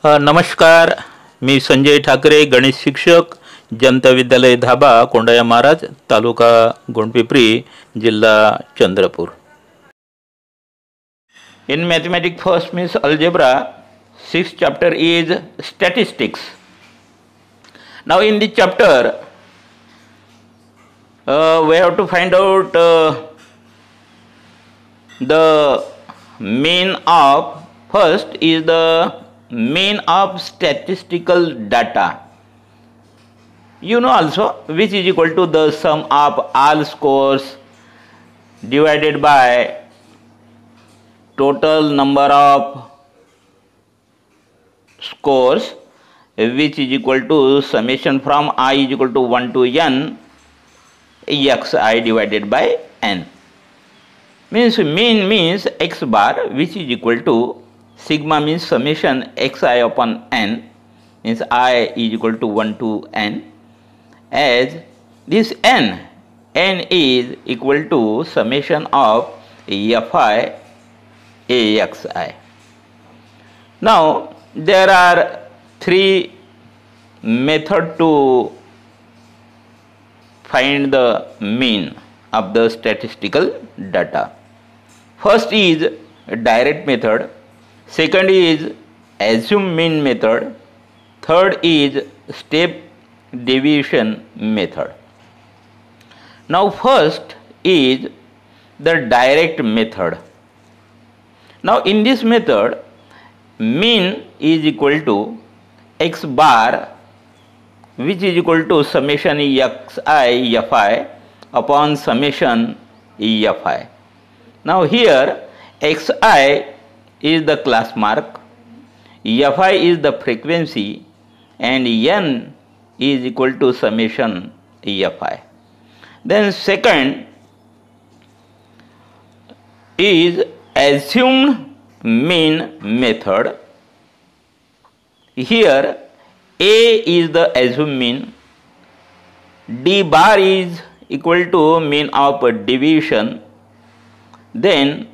नमस्कार, मी संजय ठाकरे, गणित शिक्षक, जनता विद्यालय धाबा, कोंडाया महाराज, तालुका गोंडपिंपरी, जिल्हा Chandrapur. In mathematics first means algebra, sixth chapter is statistics. Now in this chapter we have to find out the mean of, first is the mean of statistical data. You know also, which is equal to the sum of all scores divided by total number of scores, which is equal to summation from I is equal to 1 to n xi divided by n. Means mean means x bar, which is equal to sigma means summation xi upon n, means I is equal to 1 to n, as this n is equal to summation of fi axi. Now there are three methods to find the mean of the statistical data. First is direct method, second is assume mean method, third is step deviation method. Now first is the direct method. Now in this method, mean is equal to x bar, which is equal to summation xi fi upon summation fi. Now here xi is the class mark, fi is the frequency, and n is equal to summation fi. Then second is assumed mean method. Here a is the assumed mean, d bar is equal to mean of deviation, then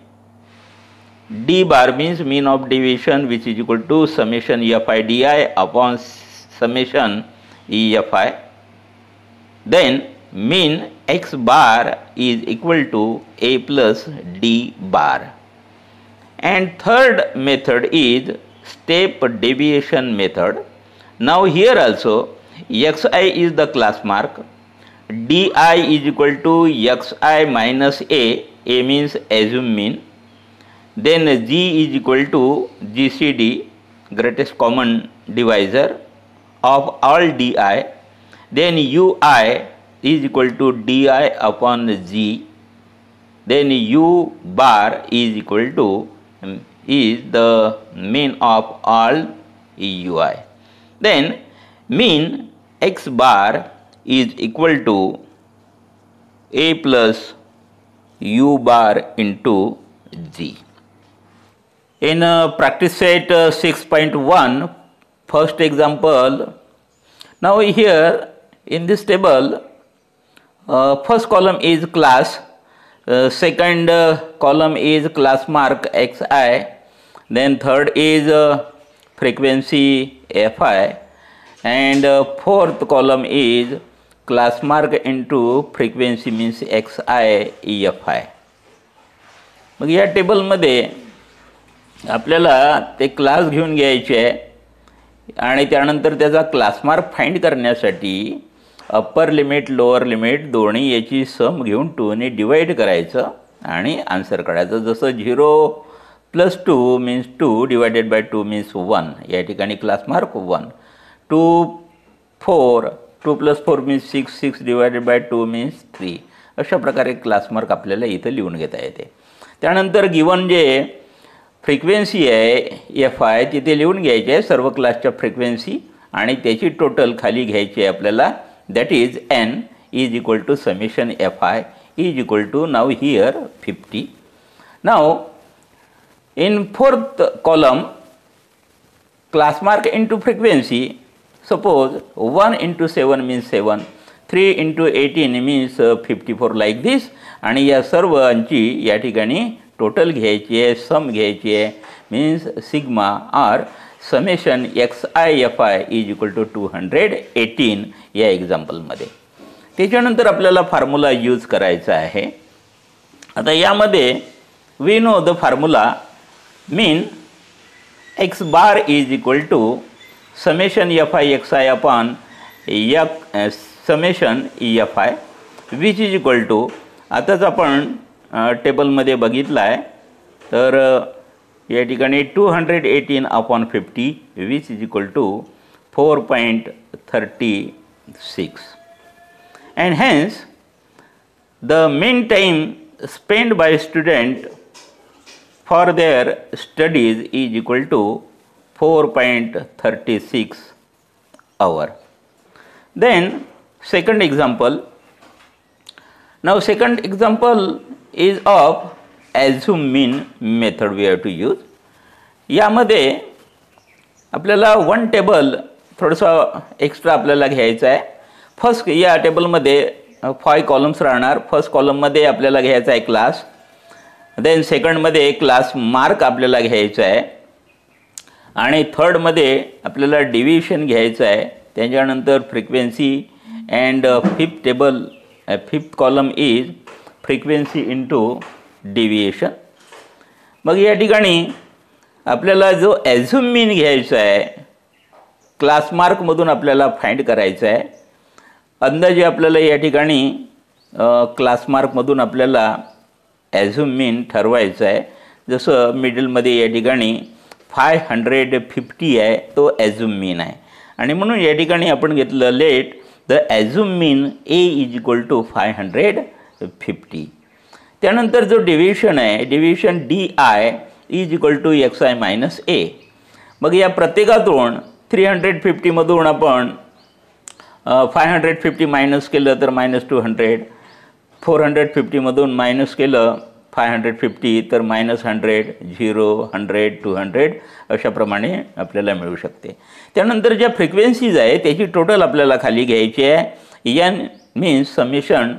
d bar means mean of deviation, which is equal to summation fi di upon summation fi. Then mean x bar is equal to a plus d bar. And third method is step deviation method. Now here also xi is the class mark, di is equal to xi minus a means assume mean, then g is equal to gcd, greatest common divisor of all di, then ui is equal to di upon g, then u bar is equal to is the mean of all ui. Then mean x bar is equal to a plus u bar into g. In practice set 6.1, first example. Now here in this table, first column is class, second column is class mark xi, then third is frequency fi, and fourth column is class mark into frequency means xi fi. मग या टेबलमध्ये आपल्याला ते class घेऊन घ्यायचे आणि त्यानंतर त्याचा क्लास मार्क फाइंड करण्यासाठी अप्पर लिमिट लोअर लिमिट दोन्ही याची सम घेऊन 2 ने डिवाइड करायचं आणि आन्सर काढायचं. जसं 0 + 2 मीन्स 2 डिवाइडेड बाय 2 मीन्स 1, या ठिकाणी class mark 1. 2 + 4 means 6, 6 divided by 2 means 3. अशा प्रकारे क्लास मार्क आपल्याला इथं लिहून घेता येते. त्यानंतर गिवन जे फ्रिक्वेन्सी आहे fi तिथे लिहून घ्यायचे आहे सर्व क्लासच्या फ्रिक्वेन्सी आणि त्याची टोटल खाली घ्यायची आहे आपल्याला, that is n is equal to summation fi is equal to now here 50. Now in fourth column class mark into frequency, suppose 1 into 7 means 7, 3 into 18 means 54 like this, आणि या सर्वांची या ठिकाणी टोटल घ्यायची आहे, सम घ्यायची आहे, means sigma or summation XI/FI is equal to 218 या एक्झाम्पलमध्ये. त्याच्यानंतर आपल्याला फॉर्म्युला यूज करायचा आहे. आता यामध्ये we know the formula mean x bar is equal to summation FI/XI upon summation FI which is equal to, आताच आपण टेबलमध्ये बघितलं आहे तर या ठिकाणी 218 upon 50 which is equal to 4.36 and hence the mean time spent by student for their studies is equal to 4.36 hour. Then second example. Now second example is of assume mean method we have to use. यामध्ये आपल्याला one table थोडंसं extra आपल्याला घ्यायचं आहे. First या टेबलमध्ये 5 columns राहणार. First कॉलममध्ये आपल्याला घ्यायचा आहे क्लास, देन सेकंडमध्ये क्लास मार्क आपल्याला घ्यायचा आहे आणि थर्डमध्ये आपल्याला डिव्हिजन घ्यायचं आहे. त्याच्यानंतर frequency and fifth column is frequency into deviation. मग या ठिकाणी आपल्याला जो ॲझ्युम मीन घ्यायचा आहे क्लास मार्कमधून आपल्याला फाइंड करायचा आहे. अंदाजे आपल्याला या ठिकाणी क्लास मार्कमधून आपल्याला ॲझ्युम मीन ठरवायचा आहे. जसं मिडलमध्ये या ठिकाणी 550 आहे, तो ॲझ्युम मीन आहे आणि म्हणून या ठिकाणी आपण घेतलं let the assume mean A is equal to 550. त्यानंतर जो डिव्हिजन आहे, division DI is equal to XI minus A. मग या प्रत्येकातून 350मधून आपण 550 मायनस केलं तर -200, 450मधून मायनस केलं 550 तर -100, 0, 100, 200 अशाप्रमाणे आपल्याला मिळू शकते. त्यानंतर ज्या फ्रिक्वेन्सीज आहे त्याची टोटल आपल्याला खाली घ्यायची आहे. N means summation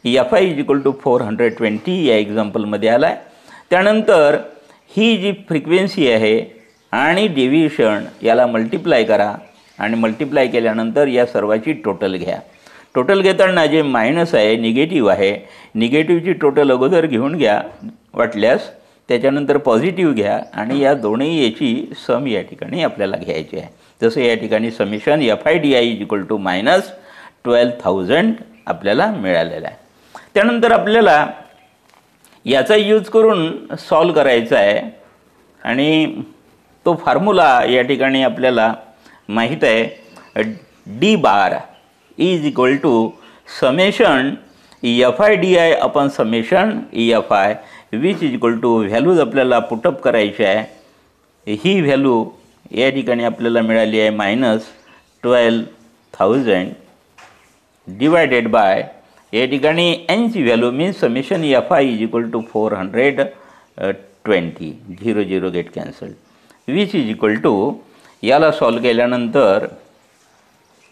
FI is equal to 420 या एक्झाम्पलमध्ये आला आहे. त्यानंतर ही जी फ्रिक्वेन्सी आहे आणि डिव्हिजन याला मल्टिप्लाय करा आणि मल्टिप्लाय केल्यानंतर या सर्वाची टोटल घ्या. टोटल घेताना जे मायनस आहे, निगेटिव्ह आहे, निगेटिव्हची टोटल अगोदर घेऊन घ्या वाटल्यास, त्याच्यानंतर पॉझिटिव्ह घ्या आणि या दोन्ही याची सम या ठिकाणी आपल्याला घ्यायची आहे. जसं या ठिकाणी summation FI/DI is equal to -12,000 आपल्याला मिळालेला आहे. त्यानंतर आपल्याला याचा यूज करून सॉल्व करायचा आहे आणि तो फॉर्म्युला या ठिकाणी आपल्याला माहीत आहे. D bar is equal to summation FI/DI upon summation FI which is equal to values आपल्याला पुटअप करायची आहे. ही व्हॅल्यू या ठिकाणी आपल्याला मिळाली आहे -12,000 डिवायडेड बाय या ठिकाणी N ची value means summation FI is equal to 420, 0 get cancel which is equal to, याला सॉल्व केल्यानंतर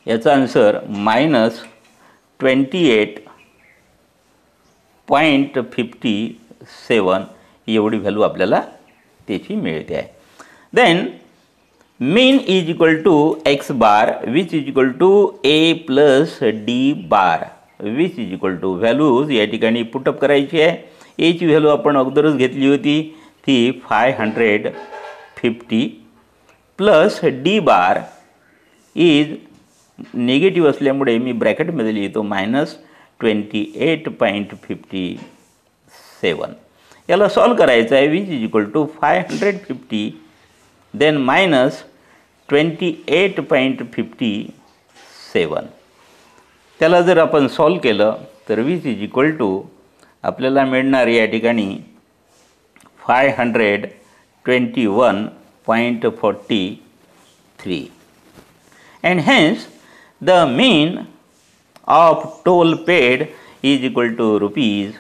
याचा आन्सर -28.57 एवढी व्हॅल्यू आपल्याला त्याची मिळते आहे. Then mean is equal to x bar which is equal to A plus D bar which is equal to values या ठिकाणी पुटअप करायची आहे. A ची व्हॅल्यू आपण अगोदरच घेतली होती ती 550 plus D bar is negative असल्यामुळे मी ब्रॅकेटमध्ये लिहितो -28.57. याला सॉल्व करायचं आहे which is equal to 550 then -28.57. त्याला जर आपण सॉल्व केलं तर विच इज इक्वल टू आपल्याला मिळणार या ठिकाणी 521.43 and hence the mean of toll paid is equal to rupees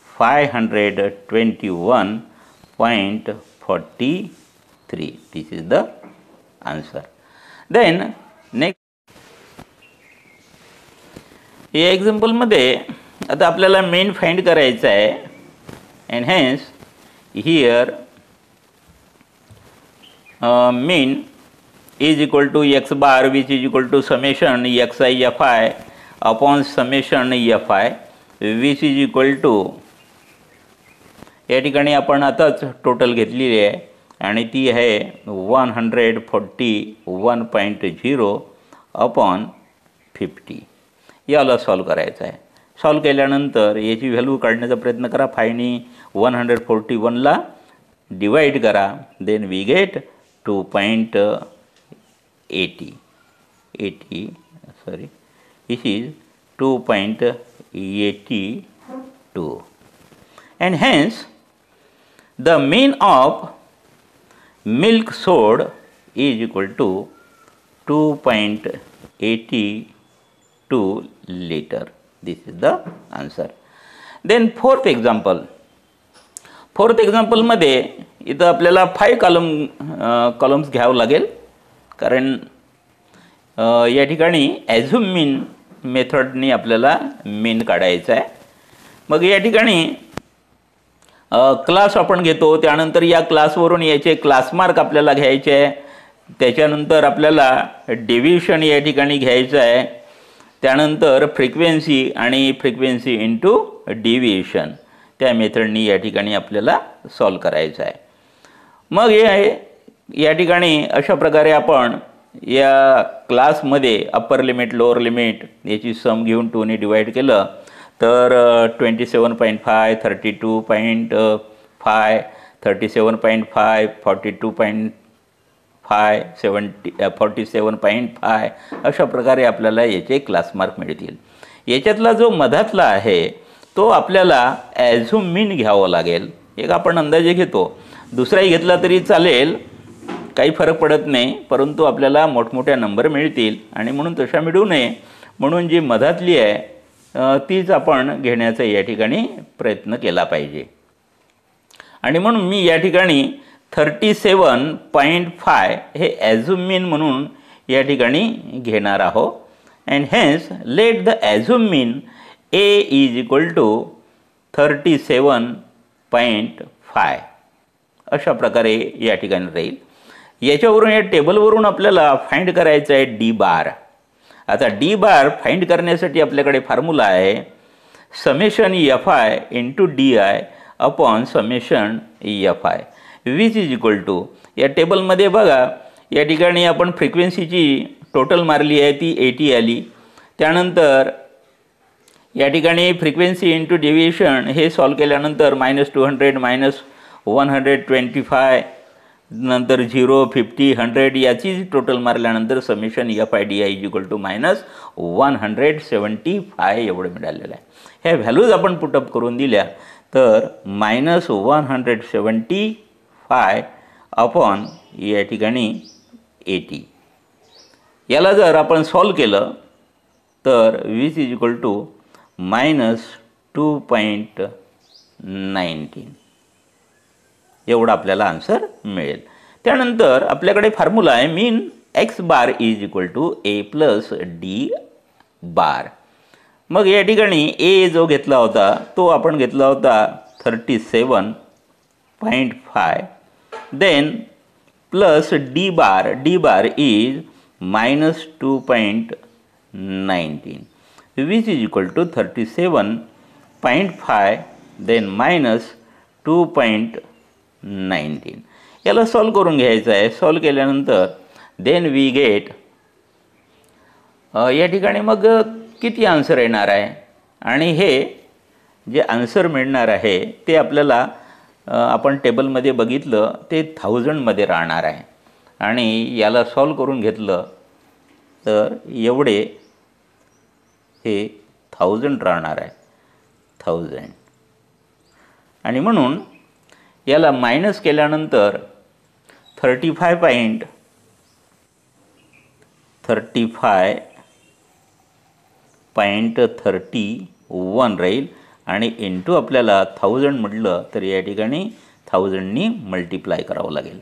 521.43. This is the answer. Then next या एक्झाम्पलमध्ये आता आपल्याला मेन फाइंड करायचं आहे and hence here mean is equal to x bar, which is equal to summation xi fi upon summation fi, which is equal to, या ठिकाणी आपण आताच total घेतलेली आहे आणि ती आहे 141.0 अपॉन 50. याला सॉल्व करायचं आहे. सॉल्व केल्यानंतर याची व्हॅल्यू काढण्याचा प्रयत्न करा. 5ने 141ला डिवाइड करा. Then we get 2.80. Sorry, this is 2.82, and hence the mean of milk sold is equal to 2.82 liter. This is the answer. Then fourth example मध्ये इथं आपल्याला 5 कॉलम्स घ्यावं लागेल, कारण या ठिकाणी ॲझ्युम मीन मेथडनी आपल्याला मीन काढायचं आहे. मग या ठिकाणी क्लास आपण घेतो, त्यानंतर या क्लासवरून याचे क्लास मार्क आपल्याला घ्यायचे आहे. त्याच्यानंतर आपल्याला डेव्हिएशन या ठिकाणी घ्यायचं आहे. त्यानंतर फ्रिक्वेन्सी आणि फ्रिक्वेन्सी इंटू डेव्हिएशन त्या मेथडनी या ठिकाणी आपल्याला सॉल्व करायचं आहे. मग या ठिकाणी अशा प्रकारे आपण या क्लासमध्ये अप्पर लिमिट लोअर लिमिट याची सम घेऊन 2ने डिवाइड केलं तर 27.5, 32.5, 37.5, 42.5, 47.5 अशा प्रकारे आपल्याला याचे क्लास मार्क मिळतील. याच्यातला जो मधातला आहे तो आपल्याला ॲझ्युम मीन घ्यावं लागेल. एक आपण अंदाजे घेतो, दुसराही घेतला तरी चालेल, काही फरक पडत नाही, परंतु आपल्याला मोठमोठ्या नंबर मिळतील आणि म्हणून तशा मिळू नये म्हणून जी मधातली आहे तीच आपण घेण्याचा या ठिकाणी प्रयत्न केला पाहिजे. आणि म्हणून मी या ठिकाणी 37.5 हे ॲझ्युम मीन म्हणून या ठिकाणी घेणार आहोत. And hence let the assume mean A is equal to 37.5 अशा प्रकारे या ठिकाणी राहील. याच्यावरून या टेबलवरून आपल्याला फाइंड करायचं आहे डी बार. आता डी बार फाइंड करण्यासाठी आपल्याकडे फॉर्म्युला आहे summation F I into D I upon summation F I, which is equal to, या टेबलमध्ये बघा या ठिकाणी आपण फ्रिक्वेन्सीची टोटल मारली आहे ती 80 आली. त्यानंतर या ठिकाणी फ्रिक्वेन्सी इंटू डेव्हिएशन हे सॉल्व केल्यानंतर -200 -125 नंतर 0 50 100 याची टोटल मारल्यानंतर summation F I D I is equal to -175 एवढं मिळालेलं आहे. ह्या व्हॅल्यूज आपण पुटअप करून दिल्या तर -175 अपॉन या ठिकाणी 80 याला जर आपण सॉल्व केलं तर विच इज इक्वल टू -2.19 एवढा आपल्याला आन्सर मिळेल. त्यानंतर आपल्याकडे फॉर्म्युला आहे mean X bar is equal to A plus D bar. मग या ठिकाणी ए जो घेतला होता तो आपण घेतला होता 37.5 then plus D bar is -2.19 which is equal to 37.5 then -2.19 याला सॉल्व करून घ्यायचं आहे. सॉल्व केल्यानंतर देन वी गेट या ठिकाणी मग किती आन्सर येणार आहे आणि हे जे आन्सर मिळणार आहे ते आपल्याला आपण टेबलमध्ये बघितलं ते 1000मध्ये राहणार आहे आणि याला सॉल्व करून घेतलं तर एवढे हे 1000 राहणार आहे 1000 आणि म्हणून याला मायनस केल्यानंतर 35.31 राहील आणि इंटू आपल्याला 1000 म्हटलं तर या ठिकाणी 1000नी मल्टिप्लाय करावं लागेल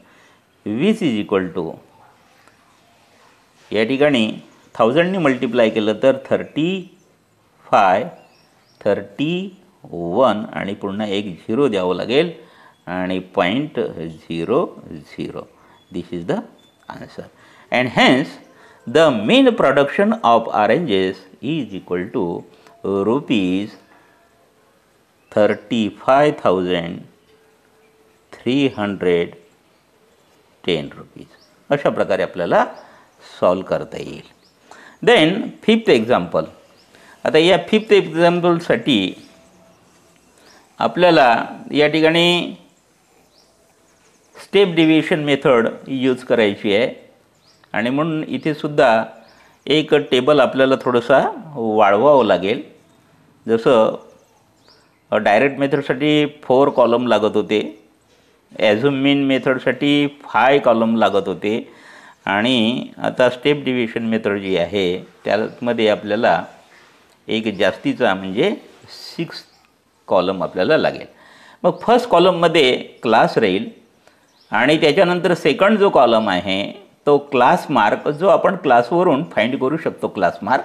विच इज इक्वल टू या ठिकाणी 1000नी मल्टिप्लाय केलं तर 31 आणि पुन्हा एक 0 द्यावं लागेल आणि 0.00 this is the answer. and hence the mean production of oranges is equal to rupees 35,310 rupees. अशा प्रकारे आपल्याला सॉल्व करता येईल. Then fifth example. आता या फिफ्थ एक्झाम्पलसाठी आपल्याला या ठिकाणी स्टेप डिव्हिजन मेथड यूज करायची आहे आणि म्हणून इथे सुद्धा एक टेबल आपल्याला थोडंसा वाढवावं लागेल. जसं डायरेक्ट मेथडसाठी 4 कॉलम लागत होते, ॲझ्युम मीन मेथडसाठी 5 कॉलम लागत होते आणि आता स्टेप डिव्हिजन मेथड जी आहे त्यामध्ये आपल्याला एक जास्तीचा म्हणजे 6 कॉलम आपल्याला लागेल. मग फर्स्ट कॉलममध्ये क्लास राहील आणि त्याच्यानंतर सेकंड जो कॉलम आहे तो क्लास मार्क, जो आपण क्लासवरून फाइंड करू शकतो क्लास मार्क.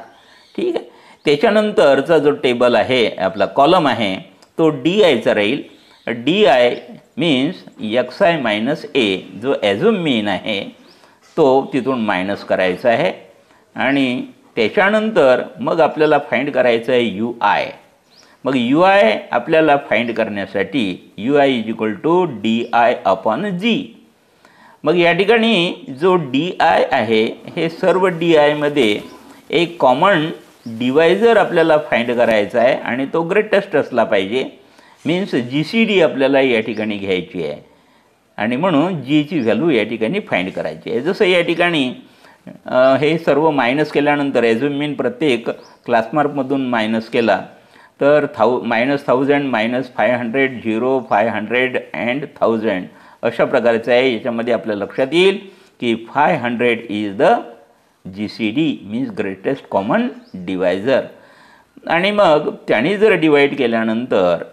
ठीक आहे. त्याच्यानंतरचा जो टेबल आहे आपला कॉलम आहे तो DIचा राहील. DI means XI minus A, जो ॲझ्युम मीन आहे तो तिथून मायनस करायचा आहे आणि त्याच्यानंतर मग आपल्याला फाइंड करायचं आहे UI. मग UI आपल्याला फाइंड करण्यासाठी UI is equal to DI upon G. मग या ठिकाणी जो DI आहे हे सर्व DIमध्ये एक कॉमन डिवायझर आपल्याला फाइंड करायचा आहे आणि तो ग्रेटेस्ट असला पाहिजे. मीन्स GCD आपल्याला या ठिकाणी घ्यायची आहे आणि म्हणून Gची व्हॅल्यू या ठिकाणी फाइंड करायची आहे. जसं या ठिकाणी हे सर्व मायनस केल्यानंतर ॲझ्युम मीन प्रत्येक क्लासमार्कमधून मायनस केला तर -1000 -500 0 500 अँड 1000 अशा प्रकारचं आहे. याच्यामध्ये आपल्या लक्षात येईल की 500 is the GCD means greatest common divisor. आणि मग त्याने जर डिवाईड केल्यानंतर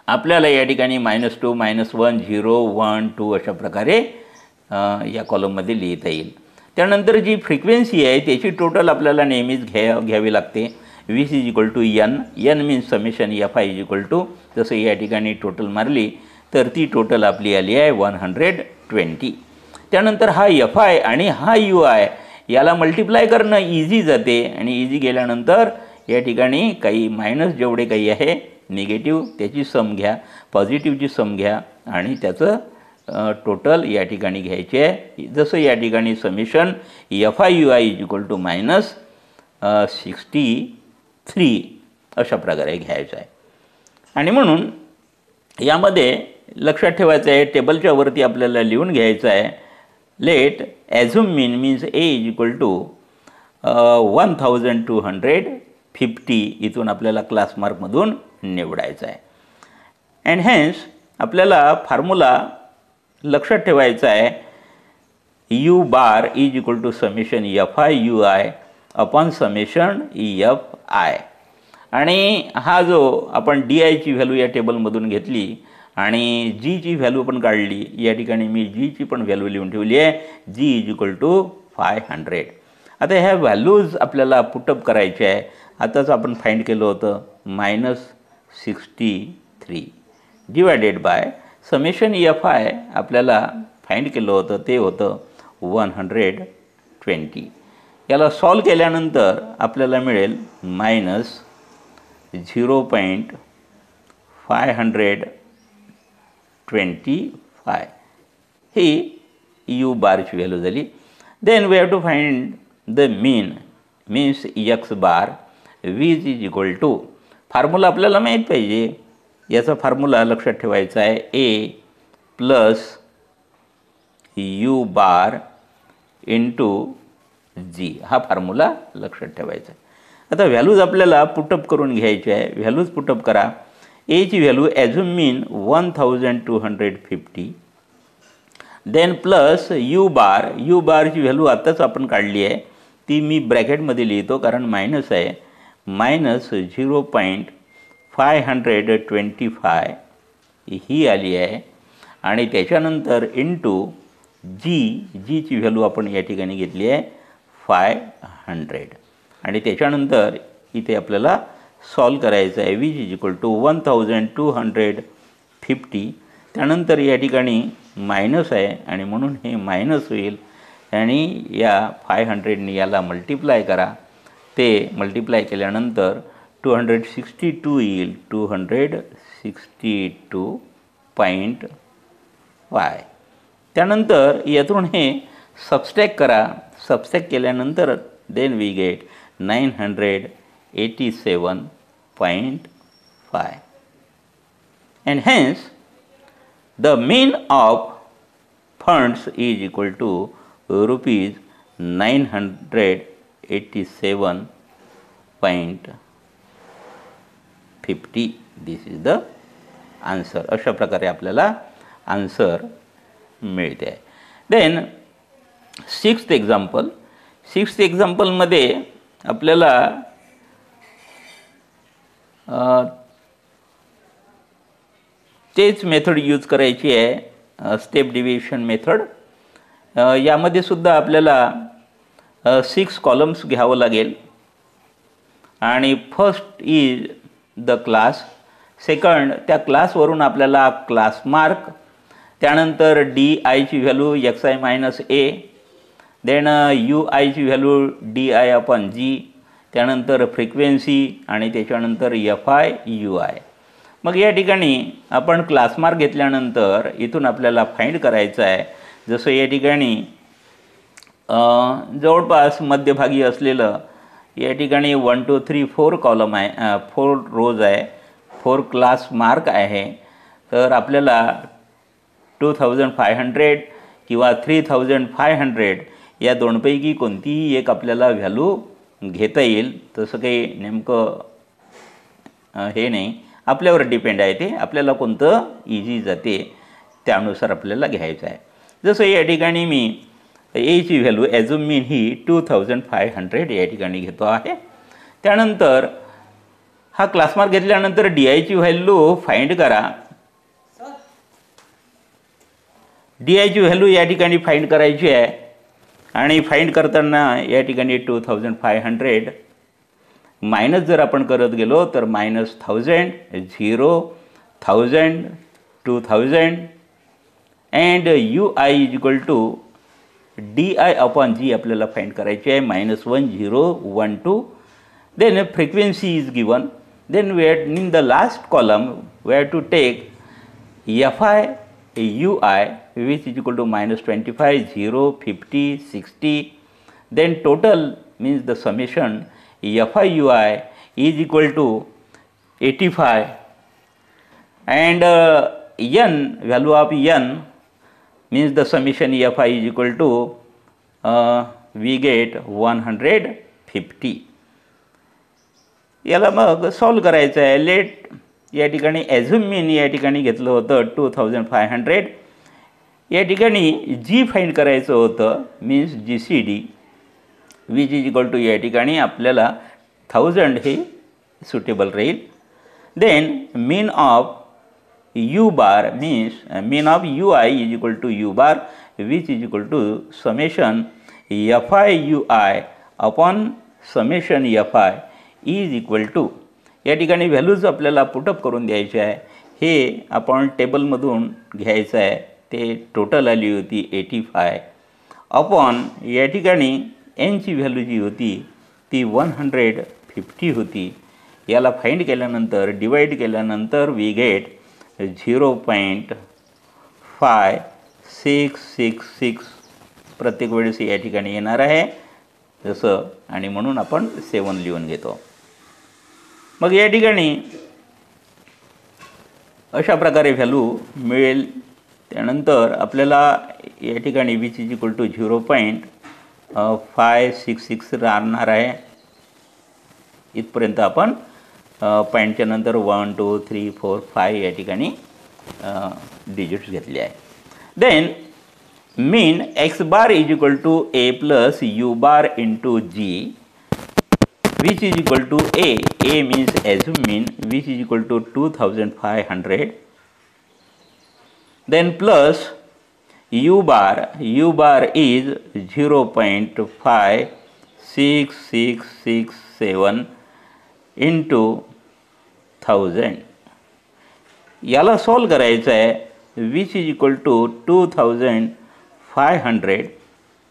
आपल्याला या ठिकाणी -2 -1 0 1 2 अशा प्रकारे या कॉलममध्ये लिहिता येईल. त्यानंतर जी फ्रिक्वेन्सी आहे त्याची टोटल आपल्याला नेहमीच घ्यावी लागते. Vc is equal to N. N means summation Fi is equal to, जसं या ठिकाणी टोटल मारली तर ती टोटल आपली आली आहे 120. त्यानंतर हा Fi आणि हा UI याला मल्टिप्लाय करणं इझी जाते आणि इझी गेल्यानंतर या ठिकाणी काही मायनस जेवढे काही आहे निगेटिव्ह त्याची सम घ्या, पॉझिटिव्हची सम घ्या आणि त्याचं टोटल या ठिकाणी घ्यायचे आहे. जसं या ठिकाणी summation Fi UI is equal to -63 अशा प्रकारे घ्यायचं आहे. आणि म्हणून यामध्ये लक्षात ठेवायचं आहे, टेबलच्या वरती आपल्याला लिहून घ्यायचं आहे let assume mean means A is equal to 1250. इथून आपल्याला क्लास मार्कमधून निवडायचं आहे. अँड हेन्स आपल्याला फॉर्म्युला लक्षात ठेवायचा आहे U bar is equal to summation Fi UI upon summation Fi. आणि हा जो आपण DIची व्हॅल्यू या टेबलमधून घेतली आणि Gची व्हॅल्यू पण काढली, या ठिकाणी मी Gची पण व्हॅल्यू लिहून ठेवली आहे G इज इक्वल टू 500. आता ह्या व्हॅल्यूज आपल्याला पुटअप करायच्या आहे. आताच आपण फाइंड केलं होतं -63 डिवायडेड बाय समेशन Fi आपल्याला फाइंड केलं होतं ते होतं 120. याला सॉल्व केल्यानंतर आपल्याला मिळेल -0.525 ही U बारची व्हॅल्यू झाली. Then we have to find the mean means X bar. V is equal to, formula आपल्याला माहीत पाहिजे. याचा फॉर्म्युला लक्षात ठेवायचा आहे A plus U bar into G. हा फॉर्म्युला लक्षात ठेवायचा आहे. आता व्हॅल्यूज आपल्याला पुटअप करून घ्यायचे आहे. व्हॅल्यूज पुटअप करा. Aची व्हॅल्यू ॲझ्युम मीन 1250. देन प्लस U बारची व्हॅल्यू आत्ताच आपण काढली आहे, ती मी ब्रॅकेटमध्ये लिहितो कारण मायनस आहे. -0.525 ही आली आहे आणि त्याच्यानंतर इंटू जीची व्हॅल्यू आपण या ठिकाणी घेतली आहे 500 आणि त्याच्यानंतर इथे आपल्याला सॉल्व करायचं आहे. V is equal to 1250. त्यानंतर या ठिकाणी मायनस आहे आणि म्हणून हे मायनस होईल आणि या 500ने याला मल्टिप्लाय करा. ते मल्टिप्लाय केल्यानंतर 262 येईल. 262.5. त्यानंतर यातून हे सबस्ट्रॅक्ट करा. सबस्ट्रॅक्ट केल्यानंतर then we get 987.5. and hence the mean of funds is equal to rupees 987.50. This is the answer. अशा प्रकारे आपल्याला आन्सर मिळते आहे. देन सिक्स्थ एक्झाम्पलमध्ये आपल्याला तेच मेथड यूज करायची आहे, स्टेप डिव्हिजन मेथड. यामध्ये सुद्धा आपल्याला 6 कॉलम्स घ्यावं लागेल. आणि first is the class, second त्या क्लासवरून आपल्याला क्लास मार्क, त्यानंतर डी आयची value XI minus A, then U आयची व्हॅल्यू DI/G, त्यानंतर फ्रिक्वेन्सी आणि त्याच्यानंतर FI UI. मग या ठिकाणी आपण क्लास मार्क घेतल्यानंतर इथून आपल्याला फाइंड करायचं आहे. जसं या ठिकाणी जवळपास मध्यभागी असलेलं या ठिकाणी 1 2 3 4 कॉलम आहे, 4 रोज आहे, 4 क्लास मार्क आहे. तर आपल्याला 2500 किंवा 3500 या दोनपैकी कोणतीही एक आपल्याला व्हॅल्यू घेता येईल. तसं काही नेमकं हे नाही, आपल्यावर डिपेंड आहे. ते आपल्याला कोणतं इझी जाते त्यानुसार आपल्याला घ्यायचं आहे. जसं या ठिकाणी मी एची व्हॅल्यू ॲझ्युम मीन ही 2500 या ठिकाणी घेतो आहे. त्यानंतर हा क्लास मार्क घेतल्यानंतर DIची व्हॅल्यू फाइंड करा. DIची व्हॅल्यू या ठिकाणी फाइंड करायची आहे. आणि फाइंड करताना या ठिकाणी 2500 मायनस जर आपण करत गेलो तर -1000, 0, 1000, 2000 and UI is equal to DI/G आपल्याला फाइंड करायची आहे. -1, 0, 1, 2. Then frequency is given. Then we had in the last column we had to take FI UI which is equal to -25, 0, 50, 60. Then total means the summation FI UI is equal to 85 and n value of n means the summation FI is equal to we get 150. याला मग solve करायचं आहे. Late या ठिकाणी assume मीन या ठिकाणी घेतलं होतं 2500. या ठिकाणी जी फाइंड करायचं होतं means GCD which is equal to या ठिकाणी आपल्याला 1000 हे सुटेबल राहील. Then mean of U bar means mean of UI is equal to U bar which is equal to summation FI UI upon summation FI is equal to या ठिकाणी values आपल्याला put up करून द्यायचे आहे. हे आपण टेबलमधून घ्यायचं आहे. ते टोटल आली होती 85 अपॉन या ठिकाणी एनची व्हॅल्यू जी होती ती 150 होती. याला फाइंड केल्यानंतर डिवाइड केल्यानंतर वी गेट 0.5666 प्रत्येक वेळेस या ठिकाणी येणार आहे जसं, आणि म्हणून आपण 7 लिहून घेतो. मग या ठिकाणी अशा प्रकारे व्हॅल्यू मिळेल. त्यानंतर आपल्याला या ठिकाणी विच इज इक्वल टू 0.566 राहणार आहे. इथपर्यंत आपण पॉईंटच्या नंतर 1 2 3 4 5 या ठिकाणी डिजिट्स घेतले आहे. Then mean x bar is equal to a plus u bar into g which is equal to a means assume mean which is equal to 2500. Then plus u bar is 0.5667 into 1000. याला solve करायचं आहे which is equal to 2500.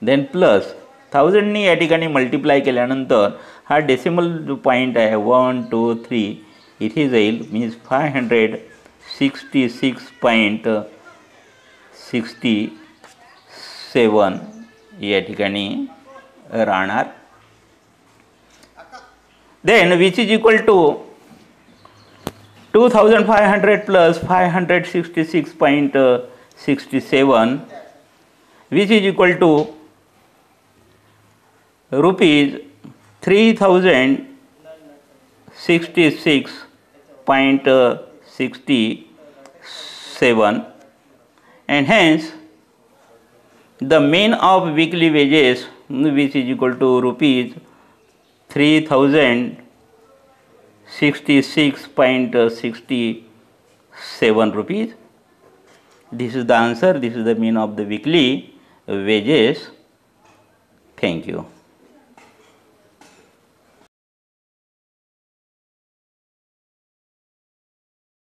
Then plus 1000नी या ठिकाणी multiply केल्यानंतर हा decimal जो point आहे 1 2 3 इथे जाईल, मीन्स 566.67 या ठिकाणी राहणार. Then which is equal to 2500 plus 566.67 which is equal to rupees 3066.67, and hence the mean of weekly wages which is equal to rupees 3066.67 rupees. This is the answer. This is the mean of the weekly wages. Thank you.